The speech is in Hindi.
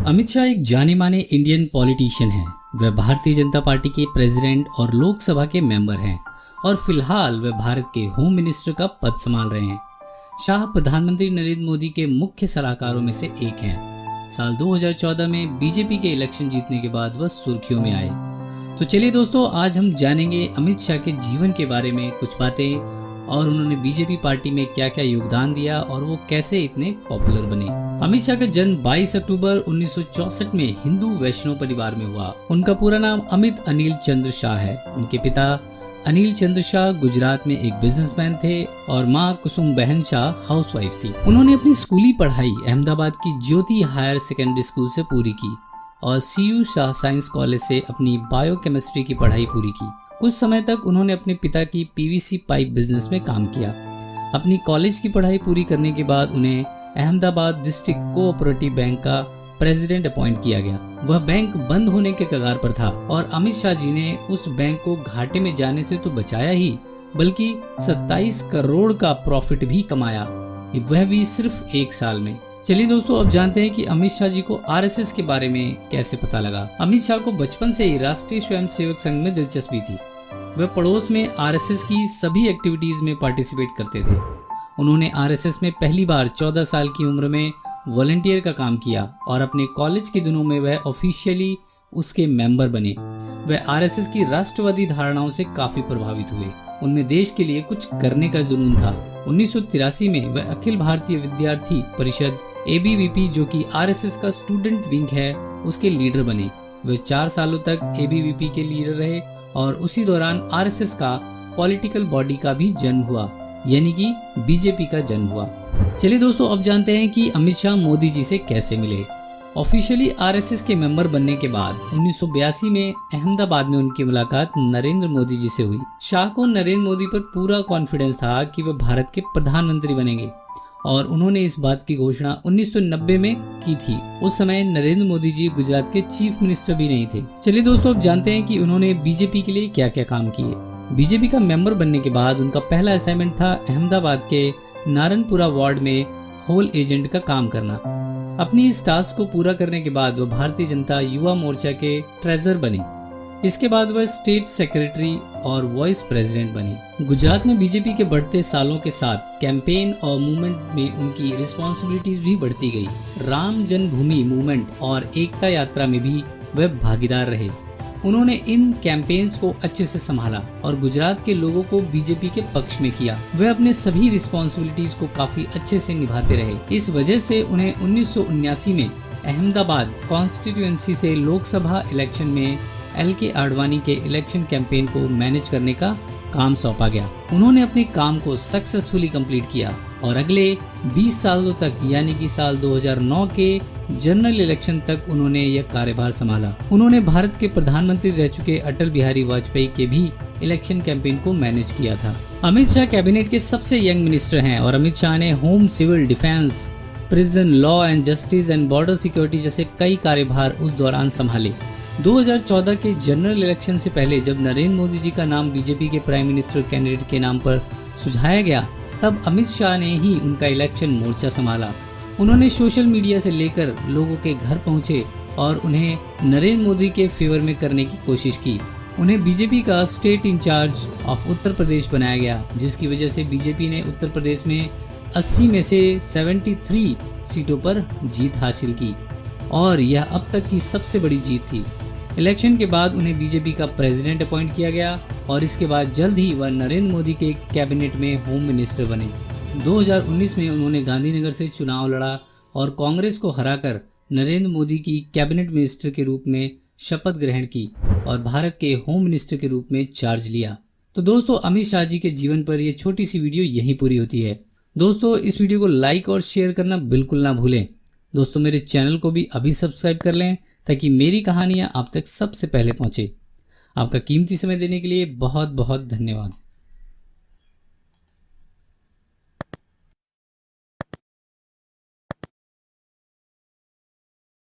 अमित शाह एक जाने माने इंडियन पॉलिटिशियन हैं। वह भारतीय जनता पार्टी के प्रेसिडेंट और लोकसभा के मेंबर हैं और फिलहाल वह भारत के होम मिनिस्टर का पद संभाल रहे हैं। शाह प्रधानमंत्री नरेंद्र मोदी के मुख्य सलाहकारों में से एक हैं। साल 2014 में बीजेपी के इलेक्शन जीतने के बाद वह सुर्खियों में आए। तो चलिए दोस्तों, आज हम जानेंगे अमित शाह के जीवन के बारे में कुछ बातें और उन्होंने बीजेपी पार्टी में क्या क्या योगदान दिया और वो कैसे इतने पॉपुलर बने। अमित शाह का जन्म 22 अक्टूबर 1964 में हिंदू वैष्णव परिवार में हुआ। उनका पूरा नाम अमित अनिल चंद्र शाह है। उनके पिता अनिल चंद्र शाह गुजरात में एक बिजनेसमैन थे और माँ कुसुम बहन शाह हाउसवाइफ थी। उन्होंने अपनी स्कूली पढ़ाई अहमदाबाद की ज्योति हायर सेकेंडरी स्कूल से पूरी की और CU शाह साइंस कॉलेज से अपनी बायोकेमिस्ट्री की पढ़ाई पूरी की। कुछ समय तक उन्होंने अपने पिता की PVC पाइप बिजनेस में काम किया। अपनी कॉलेज की पढ़ाई पूरी करने के बाद उन्हें अहमदाबाद डिस्ट्रिक्ट कोऑपरेटिव बैंक का प्रेसिडेंट अपॉइंट किया गया। वह बैंक बंद होने के कगार पर था और अमित शाह जी ने उस बैंक को घाटे में जाने से तो बचाया ही, बल्कि 27 करोड़ का प्रॉफिट भी कमाया, वह भी सिर्फ एक साल में। चलिए दोस्तों, अब जानते हैं कि अमित शाह जी को RSS के बारे में कैसे पता लगा। अमित शाह को बचपन से ही राष्ट्रीय स्वयंसेवक संघ में दिलचस्पी थी। वह पड़ोस में RSS की सभी एक्टिविटीज में पार्टिसिपेट करते थे। उन्होंने RSS में पहली बार 14 साल की उम्र में वॉलंटियर का काम किया और अपने कॉलेज के दिनों में वह ऑफिशियली उसके मेंबर बने। वह RSS की राष्ट्रवादी धारणाओं से काफी प्रभावित हुए। उनमें देश के लिए कुछ करने का जुनून था। 1983 में वह अखिल भारतीय विद्यार्थी परिषद ABVP, जो कि RSS का स्टूडेंट विंग है, उसके लीडर बने। वे 4 सालों तक ABVP के लीडर रहे और उसी दौरान RSS का पॉलिटिकल बॉडी का भी जन्म हुआ, यानी कि बीजेपी का जन्म हुआ। चलिए दोस्तों, अब जानते हैं कि अमित शाह मोदी जी से कैसे मिले। ऑफिशियली RSS के मेंबर बनने के बाद 1982 में अहमदाबाद में उनकी मुलाकात नरेंद्र मोदी जी से हुई। शाह को नरेंद्र मोदी पर पूरा कॉन्फिडेंस था कि वे भारत के प्रधानमंत्री बनेंगे और उन्होंने इस बात की घोषणा 1990 में की थी। उस समय नरेंद्र मोदी जी गुजरात के चीफ मिनिस्टर भी नहीं थे। चलिए दोस्तों, अब जानते हैं कि उन्होंने बीजेपी के लिए क्या क्या काम किए। बीजेपी का मेंबर बनने के बाद उनका पहला असाइनमेंट था अहमदाबाद के नारनपुरा वार्ड में होल एजेंट का काम करना। अपनी इस टास्क को पूरा करने के बाद वह भारतीय जनता युवा मोर्चा के ट्रेजरर बने। इसके बाद वह स्टेट सेक्रेटरी और वाइस प्रेसिडेंट बने। गुजरात में बीजेपी के बढ़ते सालों के साथ कैंपेन और मूवमेंट में उनकी रिस्पॉन्सिबिलिटीज भी बढ़ती गई। राम जन्मभूमि मूवमेंट और एकता यात्रा में भी वह भागीदार रहे। उन्होंने इन कैंपेन्स को अच्छे से संभाला और गुजरात के लोगों को बीजेपी के पक्ष में किया। वे अपने सभी रिस्पॉन्सिबिलिटीज को काफी अच्छे से निभाते रहे। इस वजह से उन्हें 1979 में अहमदाबाद कॉन्स्टिट्यूएंसी से लोकसभा इलेक्शन में LK आडवाणी के इलेक्शन कैंपेन को मैनेज करने का काम सौंपा गया। उन्होंने अपने काम को सक्सेसफुली कंप्लीट किया और अगले 20 सालों तक, यानी कि साल 2009 के जनरल इलेक्शन तक उन्होंने यह कार्यभार संभाला। उन्होंने भारत के प्रधानमंत्री रह चुके अटल बिहारी वाजपेयी के भी इलेक्शन कैंपेन को मैनेज किया था। अमित शाह कैबिनेट के सबसे यंग मिनिस्टर हैं और अमित शाह ने home, civil, defence, prison, law and justice and border security जैसे कई कार्यभार उस दौरान संभाले। 2014 के जनरल इलेक्शन से पहले जब नरेंद्र मोदी जी का नाम बीजेपी के प्राइम मिनिस्टर कैंडिडेट के नाम पर सुझाया गया, तब अमित शाह ने ही उनका इलेक्शन मोर्चा संभाला। उन्होंने सोशल मीडिया से लेकर लोगों के घर पहुंचे और उन्हें नरेंद्र मोदी के फेवर में करने की कोशिश की। उन्हें बीजेपी का state in charge of Uttar Pradesh बनाया गया, जिसकी वजह से बीजेपी ने उत्तर प्रदेश में 80 में से 73 सीटों पर जीत हासिल की और यह अब तक की सबसे बड़ी जीत थी। इलेक्शन के बाद उन्हें बीजेपी का प्रेसिडेंट अपॉइंट किया गया और इसके बाद जल्द ही वह नरेंद्र मोदी के कैबिनेट में होम मिनिस्टर बने। 2019 में उन्होंने गांधीनगर से चुनाव लड़ा और कांग्रेस को हराकर नरेंद्र मोदी की कैबिनेट मिनिस्टर के रूप में शपथ ग्रहण की और भारत के होम मिनिस्टर के रूप में चार्ज लिया। तो दोस्तों, अमित शाह जी के जीवन पर यह छोटी सी वीडियो यहीं पूरी होती है। दोस्तों, इस वीडियो को लाइक और शेयर करना बिल्कुल ना भूलें। दोस्तों, मेरे चैनल को भी अभी सब्सक्राइब कर लें ताकि मेरी कहानियां आप तक सबसे पहले पहुंचे। आपका कीमती समय देने के लिए बहुत बहुत धन्यवाद।